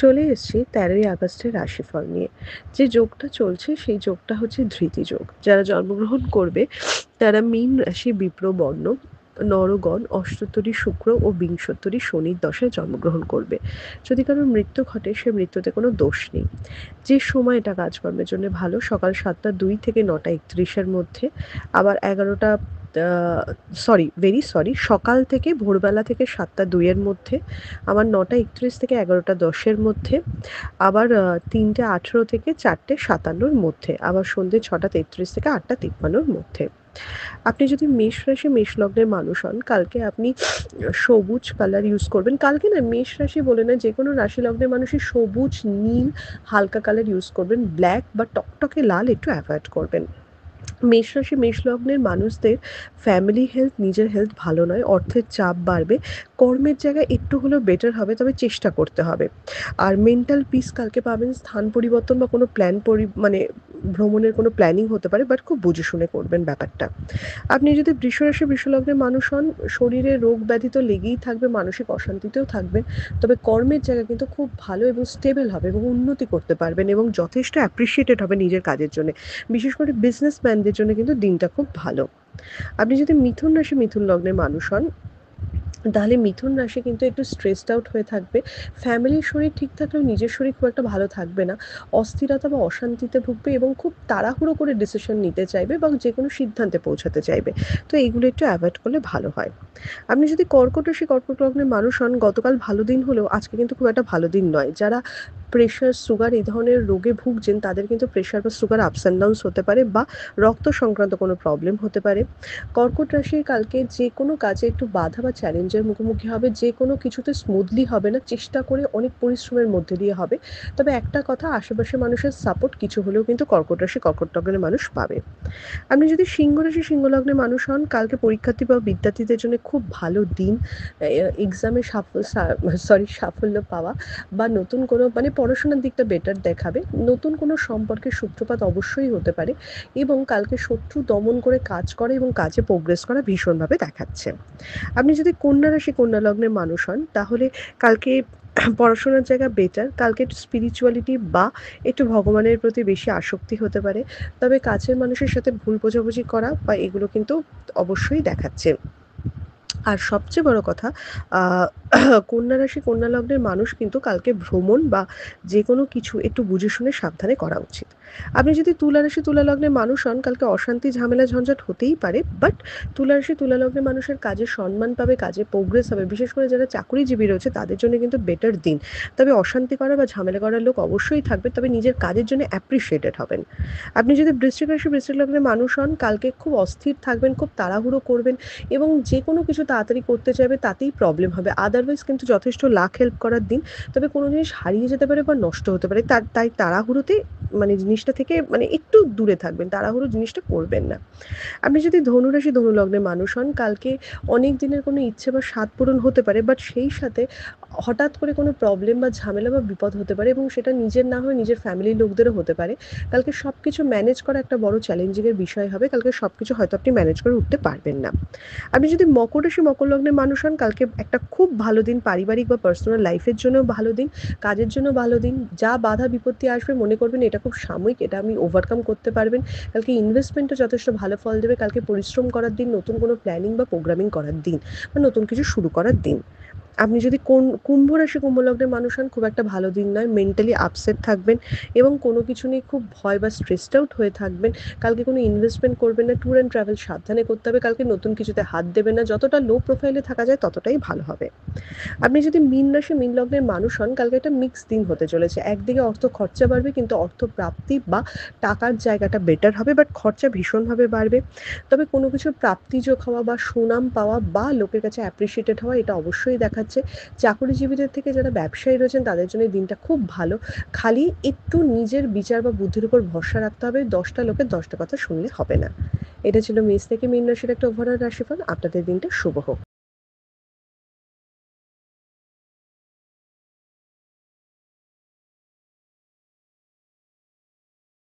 চলে এসেছি ১৩ই আগস্টের রাশিফল নিয়ে। যে যোগটা চলছে সেই যোগটা হচ্ছে ধৃতি যোগ। যারা জন্মগ্রহণ করবে তারা মীন রাশি, বিপ্র বর্ণ, নরগণ, অষ্টোত্তরী শুক্র ও বিংশোত্তরী শনির দশায় জন্মগ্রহণ করবে। যদি কারোর মৃত্যু ঘটে সে মৃত্যুতে কোনো দোষ নেই। যে সময়টা কাজকর্মের জন্য ভালো সকাল ৭টা ২ থেকে ৯টা ৩১ এর মধ্যে, আবার ১১টা ভেরি সরি, সকাল থেকে ভোরবেলা থেকে ৭টা ২ এর মধ্যে, আবার ৯টা ৩১ থেকে ১১টা ১০ এর মধ্যে, আবার ৩টে ১৮ থেকে ৪টে ৫৭র মধ্যে, আবার সন্ধ্যে ৬টা ৩৩ থেকে ৮টা ৫৩র মধ্যে। আপনি যদি মেষ রাশি মেষ লগ্নের মানুষ হন, কালকে আপনি সবুজ কালার ইউজ করবেন। কালকে না, মেষ রাশি বলে না, যে কোনো রাশি লগ্নের মানুষই সবুজ, নীল, হালকা কালার ইউজ করবেন। ব্ল্যাক বা টকটকে লাল একটু অ্যাভয়েড করবেন। মেষ রাশি মেষ লগ্নের মানুষদের ফ্যামিলি হেলথ, নিজের হেলথ ভালো নয়, অর্থের চাপ বাড়বে, কর্মের জায়গায় একটু হলেও বেটার হবে, তবে চেষ্টা করতে হবে। আর মেন্টাল পিস কালকে পাবেন। স্থান পরিবর্তন বা কোনো মানে ভ্রমণের কোনো প্ল্যানিং হতে পারে, বাট খুব বুঝে শুনে করবেন ব্যাপারটা। আপনি যদি বৃষ রাশি বৃষ লগ্নের মানুষ হন, শরীরে রোগ ব্যাধি তো লেগেই থাকবে, মানসিক অশান্তিতেও থাকবেন, তবে কর্মের জায়গা কিন্তু খুব ভালো এবং স্টেবল হবে এবং উন্নতি করতে পারবেন এবং যথেষ্ট অ্যাপ্রিসিয়েটেড হবে নিজের কাজের জন্য। বিশেষ করে বিজনেসম্যানদের জন্য কিন্তু দিনটা খুব ভালো। আপনি যদি মিথুন রাশি মিথুন লগ্নের মানুষ হন, তাহলে মিথুন রাশি কিন্তু একটু স্ট্রেসড আউট হয়ে থাকবে। ফ্যামিলির শরীর ঠিক থাকলেও নিজের শরীর খুব একটা ভালো থাকবে না। অস্থিরতা বা অশান্তিতে ভুগবে এবং খুব তাড়াহুড়ো করে ডিসিশন নিতে চাইবে বা যে কোনো সিদ্ধান্তে পৌঁছাতে চাইবে। তো এইগুলো একটু অ্যাভয়েড করলে ভালো হয়। আপনি যদি কর্কট রাশি কর্কট লগ্নের মানুষ হন, গতকাল ভালো দিন হলেও আজকে কিন্তু খুব একটা ভালো দিন নয়। যারা প্রেশার, সুগার এই ধরনের রোগে ভুগছেন তাদের কিন্তু প্রেশার বা সুগার আপস অ্যান্ড ডাউনস হতে পারে বা রক্ত সংক্রান্ত কোনো প্রবলেম হতে পারে। কর্কট রাশির কালকে যে কোনো কাজে একটু বাধা বা চ্যালেঞ্জের মুখোমুখি হবে, যে কোনো কিছুতে স্মুথলি হবে না, চেষ্টা করে অনেক পরিশ্রমের মধ্যে দিয়ে হবে। তবে একটা কথা, আশেপাশের মানুষের সাপোর্ট কিছু হলেও কিন্তু কর্কট রাশি কর্কট লগ্নের মানুষ পাবে। আপনি যদি সিংহ রাশি সিংহ লগ্নের মানুষ হন, কালকে পরীক্ষার্থী বা বিদ্যার্থীদের জন্য খুব ভালো দিন। এক্সামে সাফল্য পাওয়া বা নতুন কোনো মানে পড়াশোনার দিকটা বেটার দেখাবে। নতুন কোনো সম্পর্কের সূত্রপাত অবশ্যই হতে পারে এবং কালকে শত্রু দমন করে কাজ করা এবং কাজে প্রোগ্রেস করা ভীষণভাবে দেখাচ্ছে। আপনি যদি কন্যা রাশি কন্যা লগ্নের মানুষ হন, তাহলে কালকে পড়াশোনার জায়গা বেটার। কালকে একটু স্পিরিচুয়ালিটি বা একটু ভগবানের প্রতি বেশি আসক্তি হতে পারে, তবে কাছের মানুষের সাথে ভুল বোঝাবুঝি করা বা এগুলো কিন্তু অবশ্যই দেখাচ্ছে। আর সবচেয়ে বড় কথা, কন্যা রাশি কন্যা লগ্নের মানুষ কিন্তু কালকে ভ্রমণ বা যে কোনো কিছু একটু বুঝে শুনে সাবধানে করা উচিত। আপনি যদি তুলা রাশি তুলা লগ্নের মানুষ হন, কালকে অশান্তি ঝামেলা ঝঞ্ঝাট হতেই পারে, বাট তুলা রাশি তুলা লগ্নের মানুষের কাজে সম্মান পাবে, কাজে প্রোগ্রেস হবে। বিশেষ করে যারা চাকরিজীবী রয়েছে তাদের জন্য কিন্তু বেটার দিন। তবে অশান্তি করা বা ঝামেলা করার লোক অবশ্যই থাকবে, তবে নিজের কাজের জন্য অ্যাপ্রিসিয়েটেড হবেন। আপনি যদি বৃশ্চিক রাশি বৃশ্চিক লগ্নের মানুষ হন, কালকে খুব অস্থির থাকবেন, খুব তাড়াহুড়ো করবেন এবং যে কোনো কিছু তাড়াতাড়ি করতে চাইবে, তাতেই প্রবলেম হবে। আদারওয়াইজ কিন্তু যথেষ্ট লাক হেল্প করার দিন। তবে কোনো জিনিস হারিয়ে যেতে পারে বা নষ্ট হতে পারে, তাই তাড়াহুড়োতে মানে জিনিসটা থেকে মানে একটু দূরে থাকবেন, তাড়াহুড়ো জিনিসটা করবেন না। আপনি যদি ধনুরাশি ধনু লগ্নের মানুষ হন, কালকে অনেক দিনের কোনো ইচ্ছে বা স্বাদ পূরণ হতে পারে, বাট সেই সাথে হঠাৎ করে কোনো প্রবলেম বা ঝামেলা বা বিপদ হতে পারে এবং সেটা নিজের না হয়ে নিজের ফ্যামিলির লোকদেরও হতে পারে। কালকে সব কিছু ম্যানেজ করা একটা বড় চ্যালেঞ্জিংয়ের বিষয় হবে। কালকে সব কিছু হয়তো আপনি ম্যানেজ করে উঠতে পারবেন না। আপনি যদি মকর রাশি মকর লগ্নের মানুষ হন, কালকে একটা খুব ভালো দিন, পারিবারিক বা পার্সোনাল লাইফের জন্যও ভালো দিন, কাজের জন্য ভালো দিন। যা বাধা বিপত্তি আসবে মনে করবেন এটা খুব সাময়িক, এটা আমি ওভারকাম করতে পারবেন। কালকে ইনভেস্টমেন্টও যথেষ্ট ভালো ফল দেবে। কালকে পরিশ্রম করার দিন, নতুন কোনো প্ল্যানিং বা প্রোগ্রামিং করার দিন বা নতুন কিছু শুরু করার দিন। আপনি যদি কুম্ভ রাশি কুম্ভ লগ্নের মানুষ হন, খুব একটা ভালো দিন নয়। মেন্টালি আপসেট থাকবেন এবং কোনো কিছু নিয়ে খুব ভয় বা স্ট্রেসড আউট হয়ে থাকবেন। কালকে কোনো ইনভেস্টমেন্ট করবেন না। ট্যুর অ্যান্ড ট্রাভেল সাবধানে করতে হবে। কালকে নতুন কিছুতে হাত দেবেন না। যতটা লো প্রোফাইলে থাকা যায় ততটাই ভালো হবে। আপনি যদি মীন রাশি মীন লগ্নের মানুষ হন, কালকে একটা মিক্স দিন হতে চলেছে। একদিকে অর্থ খরচা বাড়বে কিন্তু অর্থ প্রাপ্তি বা টাকার জায়গাটা বেটার হবে, বাট খরচা ভীষণভাবে বাড়বে। তবে কোনো কিছুর প্রাপ্তিযোগ হওয়া বা সুনাম পাওয়া বা লোকের কাছে অ্যাপ্রিসিয়েটেড হওয়া এটা অবশ্যই দেখাচ্ছে। চাকরিজীবীদের থেকে যারা ব্যবসায়ী রয়েছেন তাদের জন্য এই দিনটা খুব ভালো। খালি একটু নিজের বিচার বা বুদ্ধির উপর ভরসা রাখতে হবে। 10টা লোকের 10টা কথা শুনলে হবে না। এটা ছিল মেষ থেকে মীন রাশির একটা ওভারঅল রাশিফল। আপনাদের দিনটা শুভ হোক।